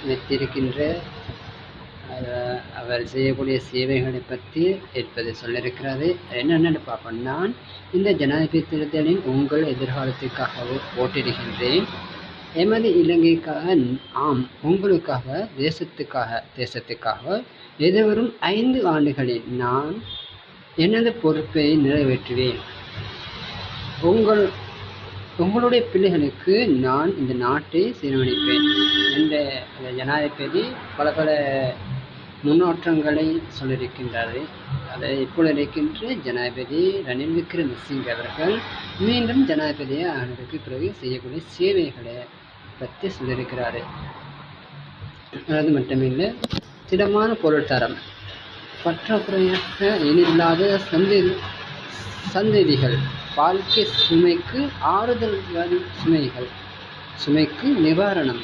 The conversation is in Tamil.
வைத்திருக்கின்ற அவர் செய்யக்கூடிய சேவைகளை பற்றி என்பதை சொல்லியிருக்கிறது. என்னென்னு பார்ப்போம். நான் இந்த ஜனாதிபதி தேர்தலில் உங்கள் எதிர்காலத்திற்காக போட்டியிடுகின்றேன். எமது இலங்கைக்காக, ஆம் உங்களுக்காக, தேசத்துக்காக எதிர்வரும் 5 ஆண்டுகளில் நான் எனது பொறுப்பை நிறைவேற்றுவேன். உங்களுடைய பிள்ளைகளுக்கு நான் இந்த நாட்டை சீரமைப்பேன் என்ற ஜனாதிபதி பல முன்னோட்டங்களை சொல்லியிருக்கின்றார். அதை இப்பொழுது இருக்கின்ற ஜனாதிபதி ரணில் விக்ரமசிங்கே அவர்கள் மீண்டும் ஜனாதிபதியாக ஆனதுக்கு பிறகு செய்யக்கூடிய சேவைகளை பற்றி சொல்லியிருக்கிறாரு. அது மட்டுமில்லை, திடமான பொருள்தரம், பற்றாக்குறையாக இல்லாத சந்ததிகள், வாழ்க்கை சுமைக்கு ஆறுதல், சுமைக்கு நிவாரணம்,